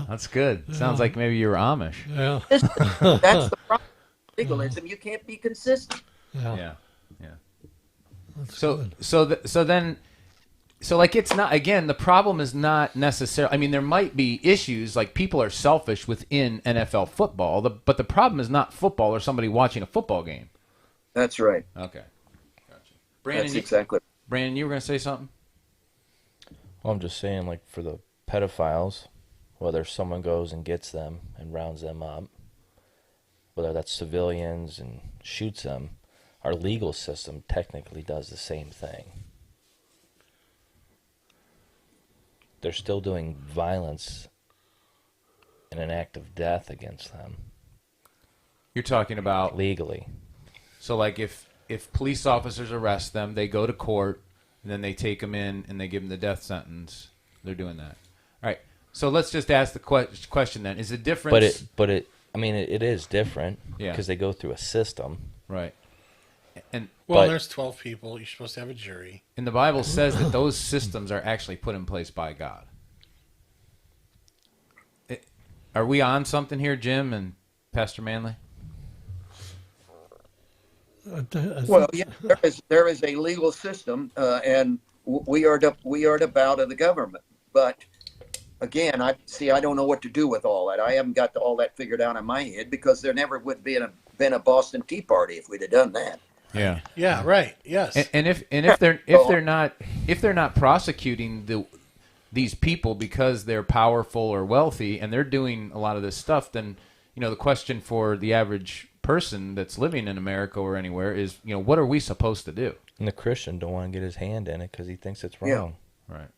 That's good. Sounds like maybe you were Amish.
Yeah.
That's the problem. Legalism, you can't be consistent.
Yeah. So then So, like, it's not, again, the problem is not necessarily, I mean, there might be issues, like people are selfish within NFL football, but the problem is not football or somebody watching a football game.
That's right.
Okay. Gotcha. Brandon,
That's exactly.
Brandon, you were going to say something?
Well, I'm just saying, like, for the pedophiles, whether someone goes and gets them and rounds them up, whether that's civilians and shoots them, our legal system technically does the same thing. They're still doing violence and an act of death against them.
You're talking about
legally.
So, like, if police officers arrest them, they go to court, and then they take them in and they give them the death sentence. They're doing that. All right. So let's just ask the question then: is the difference?
But it is different.
Yeah.
Because they go through a system.
Right. And
well, there's 12 people. You're supposed to have a jury.
And the Bible says that those systems are actually put in place by God. Are we on something here, Jim and Pastor Manley?
Well, yeah, there is a legal system, and we are the bout of the government. But again, I don't know what to do with all that. I haven't got all that figured out in my head, because there never would be been a Boston Tea Party if we'd have done that.
Yeah.
Yeah. Right. Yes.
And if they're not prosecuting these people because they're powerful or wealthy and they're doing a lot of this stuff, then the question for the average person that's living in America or anywhere is, what are we supposed to do?
And the Christian don't want to get his hand in it because he thinks it's wrong.
Yeah. Right.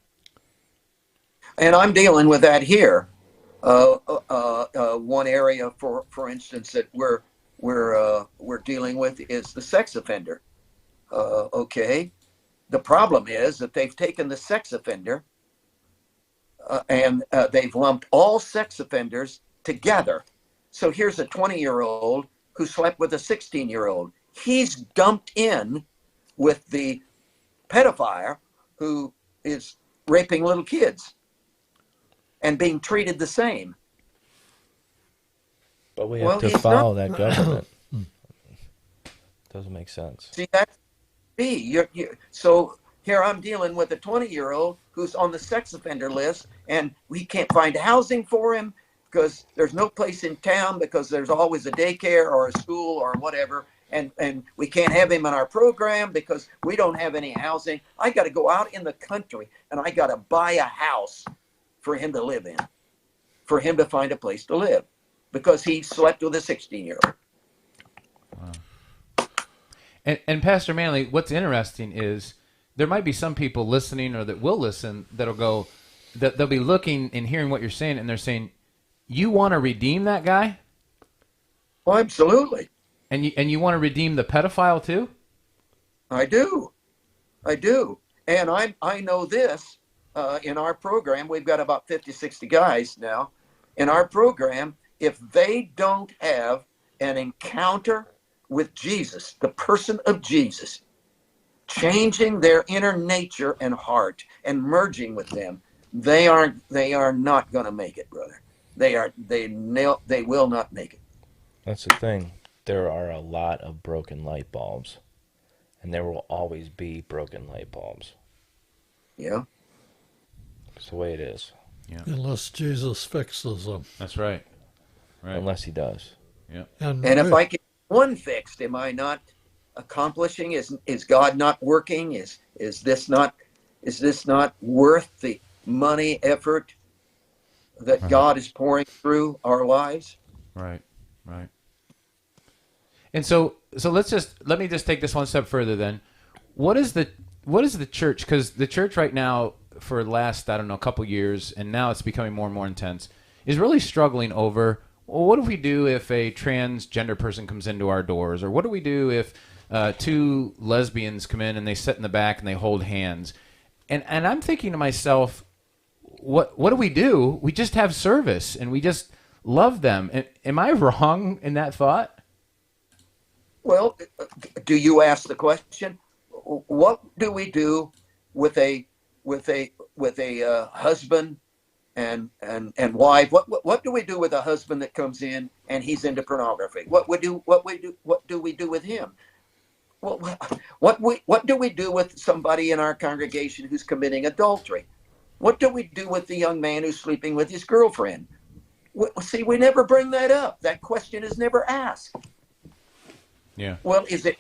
And I'm dealing with that here. One area, for instance, that we're dealing with is the sex offender. Okay, the problem is that they've taken the sex offender and they've lumped all sex offenders together. So here's a 20-year-old who slept with a 16-year-old. He's dumped in with the pedophile who is raping little kids and being treated the same.
But we have to follow that government. Doesn't make sense.
See, that's me. So here I'm dealing with a 20-year-old who's on the sex offender list, and we can't find housing for him because there's no place in town, because there's always a daycare or a school or whatever, and we can't have him in our program because we don't have any housing. I got to go out in the country and I got to buy a house for him to live in, for him to find a place to live, because he slept with a 16-year-old.
Wow. And Pastor Manley, what's interesting is there might be some people listening or that will listen that'll go, that they'll be looking and hearing what you're saying, and they're saying, you want to redeem that guy?
Well, absolutely.
And you want to redeem the pedophile too?
I do. And I know this, in our program, we've got about 50, 60 guys now. In our program, if they don't have an encounter with Jesus, the person of Jesus, changing their inner nature and heart and merging with them, they are not going to make it, brother. They will not make it.
That's the thing. There are a lot of broken light bulbs, and there will always be broken light bulbs.
Yeah.
It's the way it is.
Yeah.
Unless Jesus fixes them.
That's right. Right.
Unless he does.
Yeah.
And if I get one fixed, am I not accomplishing? Is God not working? Is this not worth the money, effort that God is pouring through our lives?
Right. And so let me just take this one step further then. What is the church? Because the church right now, for the last, I don't know, couple years, and now it's becoming more and more intense, is really struggling over, well, what do we do if a transgender person comes into our doors? Or what do we do if two lesbians come in and they sit in the back and they hold hands? And I'm thinking to myself, what do we do? We just have service and we just love them. Am I wrong in that thought?
Well, do you ask the question? What do we do with a husband and wife? What do we do with a husband that comes in and he's into pornography? What do we do with him? Well, what do we do with somebody in our congregation who's committing adultery? What do we do with the young man who's sleeping with his girlfriend? See, we never bring that up. That question is never asked.
Yeah.
Well, is it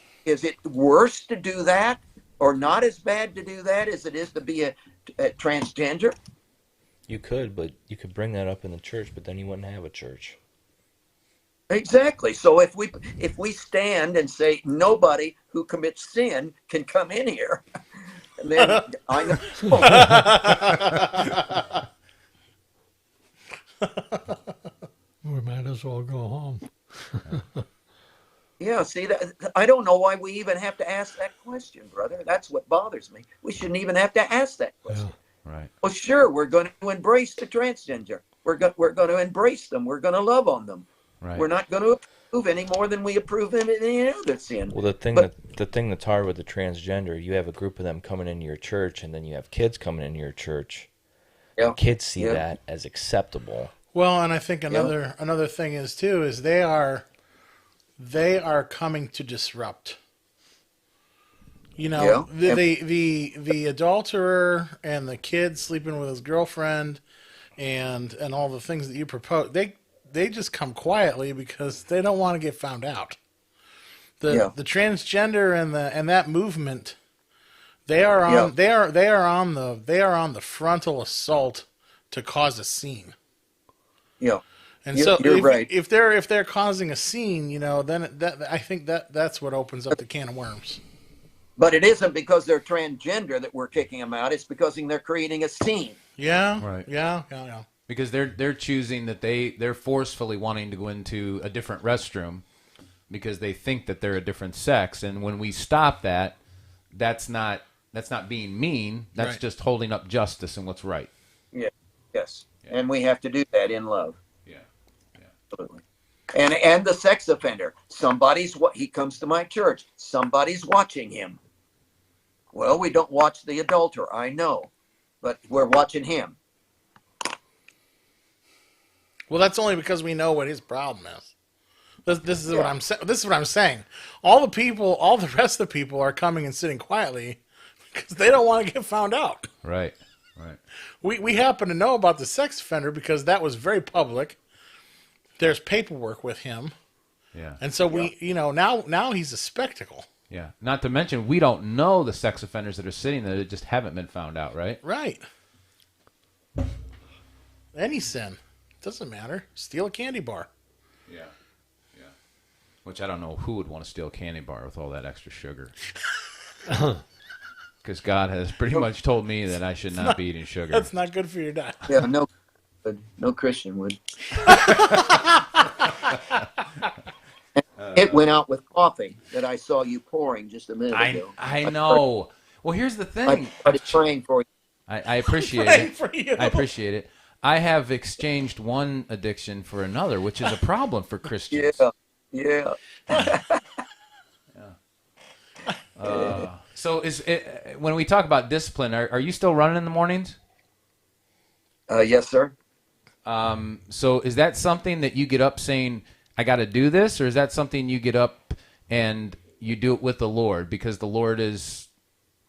worse to do that, or not as bad to do that as it is to be a transgender?
You could, but you could bring that up in the church, but then you wouldn't have a church.
Exactly. So if we stand and say nobody who commits sin can come in here, then I know.
We might as well go home.
Yeah, see, I don't know why we even have to ask that question, brother. That's what bothers me. We shouldn't even have to ask that question.
Yeah.
Right.
Well, sure, we're going to embrace the transgender. We're going to embrace them. We're going to love on them.
Right.
We're not going to approve any more than we approve of any other sin.
Well, the thing that's hard with the transgender, you have a group of them coming into your church, and then you have kids coming into your church.
Yeah.
Kids see
Yeah.
that as acceptable.
Well, and I think another thing is too is they are coming to disrupt. You know,
Yeah.
the adulterer and the kid sleeping with his girlfriend, and all the things that you propose, they just come quietly because they don't want to get found out. The transgender and that movement, they are on the frontal assault to cause a scene.
Yeah.
And
You're right.
if they're causing a scene, you know, then I think that's what opens up the can of worms.
But it isn't because they're transgender that we're kicking them out. It's because they're creating a scene.
Yeah.
Right.
Yeah.
Because they're choosing that they're forcefully wanting to go into a different restroom because they think that they're a different sex, and when we stop that, that's not being mean. That's
Right.
just holding up justice and what's right.
Yeah. Yes. Yeah. And we have to do that in love.
Yeah.
Absolutely. And the sex offender. He comes to my church. Somebody's watching him. Well, we don't watch the adulterer, I know, but we're watching him.
Well, that's only because we know what his problem is. This is what I'm saying. This is what I'm saying. All the rest of the people are coming and sitting quietly because they don't want to get found out.
Right.
We happen to know about the sex offender because that was very public. There's paperwork with him.
Yeah.
And so now he's a spectacle.
Yeah. Not to mention, we don't know the sex offenders that are sitting there that just haven't been found out, right?
Right. Any sin. Doesn't matter. Steal a candy bar.
Yeah. Which I don't know who would want to steal a candy bar with all that extra sugar. Because God has pretty much told me that I should not be eating sugar.
That's not good for your diet.
Yeah, no Christian would. It went out with coffee that I saw you pouring just a minute ago.
I know. Well, here's the thing.
I started praying for you.
I appreciate
Praying
it.
for you.
I appreciate it. I have exchanged one addiction for another, which is a problem for Christians.
Yeah.
So when we talk about discipline, are you still running in the mornings?
Yes, sir.
So is that something that you get up saying, I got to do this? Or is that something you get up and you do it with the Lord because the Lord is...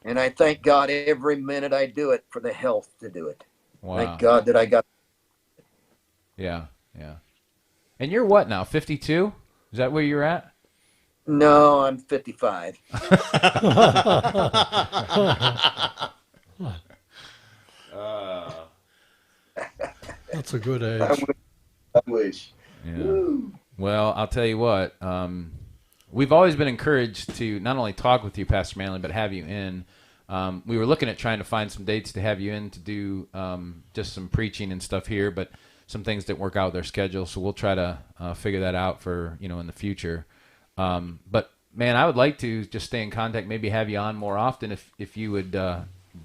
And I thank God every minute I do it for the health to do it.
Wow.
Thank God that I got...
Yeah. And you're what now, 52? Is that where you're at?
No, I'm 55.
That's a good age.
I wish.
Yeah. Well, I'll tell you what. We've always been encouraged to not only talk with you, Pastor Manley, but have you in. We were looking at trying to find some dates to have you in to do just some preaching and stuff here, but some things didn't work out with their schedule, so we'll try to figure that out for in the future. But man, I would like to just stay in contact, maybe have you on more often if you would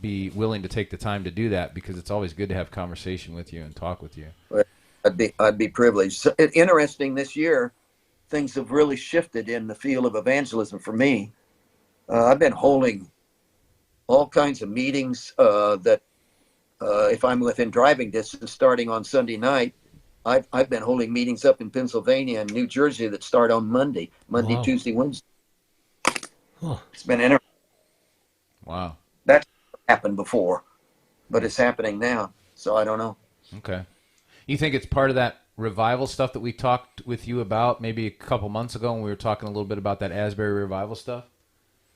be willing to take the time to do that, because it's always good to have conversation with you and talk with you.
I'd be privileged. So, interesting, this year, things have really shifted in the field of evangelism for me. I've been holding all kinds of meetings that if I'm within driving distance, starting on Sunday night, I've been holding meetings up in Pennsylvania and New Jersey that start on Monday,
Wow.
Tuesday, Wednesday. It's been interesting.
Wow.
That's happened before, but it's happening now. So I don't know.
Okay. You think it's part of that revival stuff that we talked with you about maybe a couple months ago when we were talking a little bit about that Asbury revival stuff?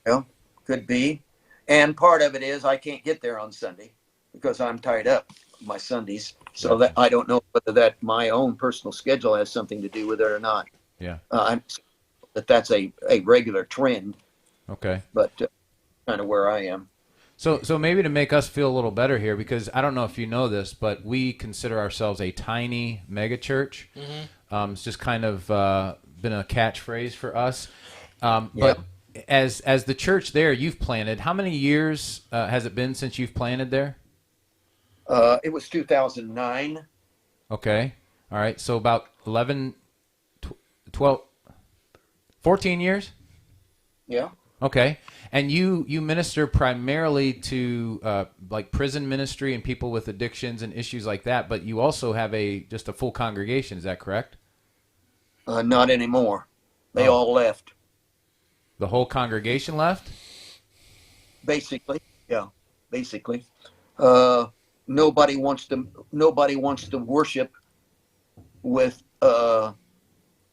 Well, could be. And part of it is I can't get there on Sunday because I'm tied up my Sundays. So that I don't know whether that my own personal schedule has something to do with it or not.
Yeah.
I'm that's a regular trend,
Okay.
but kind of where I am.
So maybe to make us feel a little better here, because I don't know if you know this, but we consider ourselves a tiny mega church. Mm-hmm. It's just kind of been a catchphrase for us. But as the church there you've planted, how many years has it been since you've planted there?
It was 2009.
Okay. All right. So about 11, 12, 14 years?
Yeah.
Okay. And you minister primarily to like prison ministry and people with addictions and issues like that, but you also have just a full congregation. Is that correct?
Not anymore. They all left.
The whole congregation left?
Basically, yeah. Basically, nobody wants to worship with.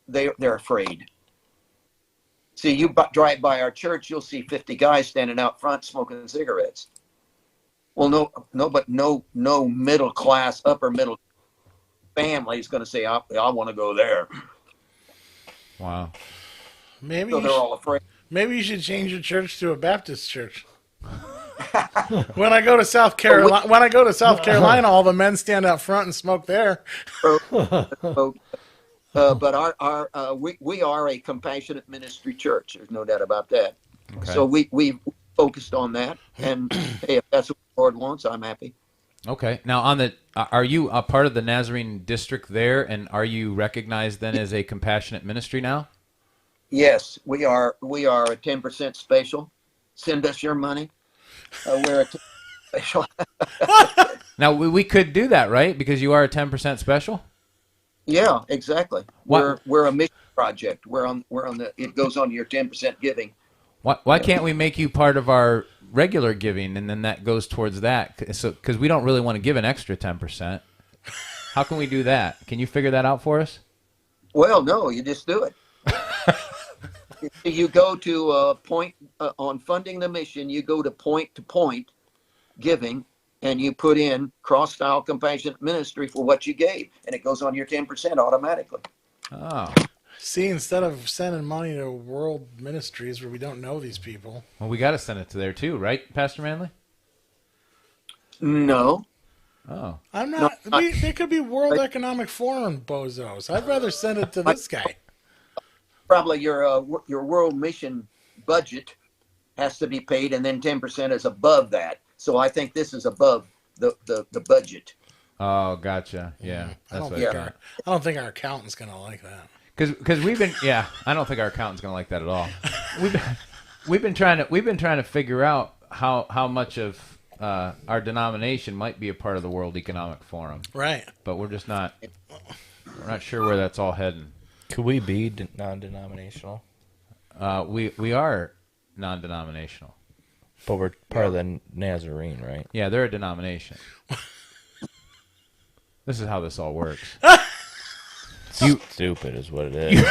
They're afraid. See, you drive by our church, you'll see 50 guys standing out front smoking cigarettes. Well, but no middle class, upper middle family is going to say, I want to go there.
Wow.
Maybe
So they're all afraid.
Maybe you should change your church to a Baptist church. When I go to South Carolina, all the men stand out front and smoke there.
But we are a compassionate ministry church. There's no doubt about that. Okay. So we focused on that, and hey, if that's what the Lord wants, I'm happy.
Okay. Now, are you a part of the Nazarene district there, and are you recognized then as a compassionate ministry now?
Yes, we are. We are a 10% special. Send us your money. We're a 10% special.
Now we could do that, right? Because you are a 10% special.
Yeah, exactly. We're a mission project. We're on the. It goes on your 10% giving.
Why can't we make you part of our regular giving, and then that goes towards that? So because we don't really want to give an extra 10%. How can we do that? Can you figure that out for us?
Well, no, you just do it. You go to point on funding the mission. You go to point giving. And you put in cross-style compassionate ministry for what you gave, and it goes on your 10% automatically.
Oh.
See, instead of sending money to world ministries where we don't know these people.
Well, we got to send it to there too, right, Pastor Manley?
No.
Oh.
I'm not. They could be World Economic Forum bozos. I'd rather send it to this guy.
Probably your world mission budget has to be paid, and then 10% is above that. So I think this is above the budget.
Oh, gotcha. Yeah, that's what I thought.
I don't think our accountant's gonna like that.
Because we've been I don't think our accountant's gonna like that at all. We've been trying to figure out how much of our denomination might be a part of the World Economic Forum.
Right.
But we're not sure where that's all heading.
Could we be non-denominational?
We are non-denominational.
But we're part of the Nazarene, right?
Yeah, they're a denomination. This is how this all works.
Stupid is what it is.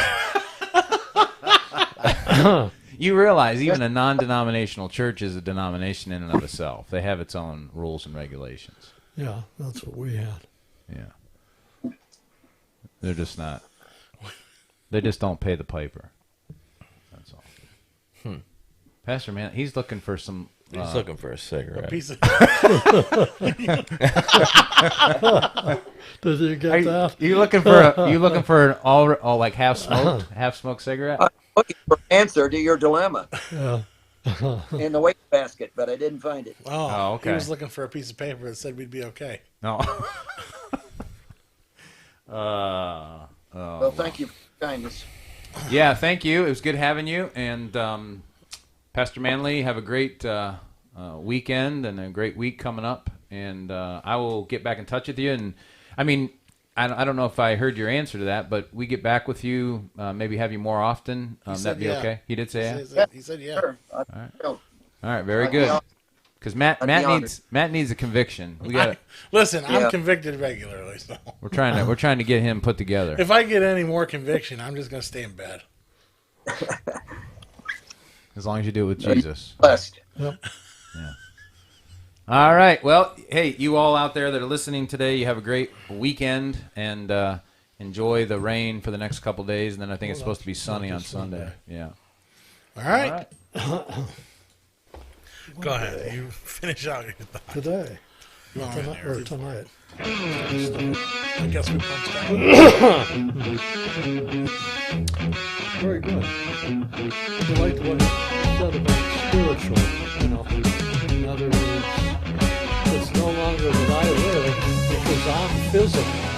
You realize even a non-denominational church is a denomination in and of itself. They have its own rules and regulations.
Yeah, that's what we had.
Yeah. They're just not. They just don't pay the piper. That's all. Pastor Man, he's looking for some.
He's looking for a cigarette.
A piece of
Did you get that?
You looking for an all like half smoked cigarette?
I'm looking for an answer to your dilemma
Yeah.
in the waste basket, but I didn't find it.
Oh,
okay.
He was looking for a piece of paper that said we'd be okay.
No.
Well, thank you for your kindness.
Yeah, thank you. It was good having you. And Pastor Manley, have a great weekend and a great week coming up. And I will get back in touch with you. And I mean, I don't know if I heard your answer to that, but we get back with you, maybe have you more often. That'd be okay. He did say yeah.
He said yeah.
Sure.
All right, very good. Because Matt needs a conviction. We got
Listen,
Yeah.
I'm convicted regularly, so
we're trying to get him put together.
if I get any more conviction, I'm just gonna stay in bed.
As long as you do it with Jesus.
Blessed.
Yep.
All right. Well, hey, you all out there that are listening today, you have a great weekend and enjoy the rain for the next couple days, and then I think it's supposed to be sunny on Sunday. Yeah.
All right. Go ahead. You finish out your thought.
Today.
Go on,
Tonight.
Eric.
Or tonight.
I guess we punched out.
Very good. I liked what he said about spiritual, In other words, it's no longer that I live because I'm physical.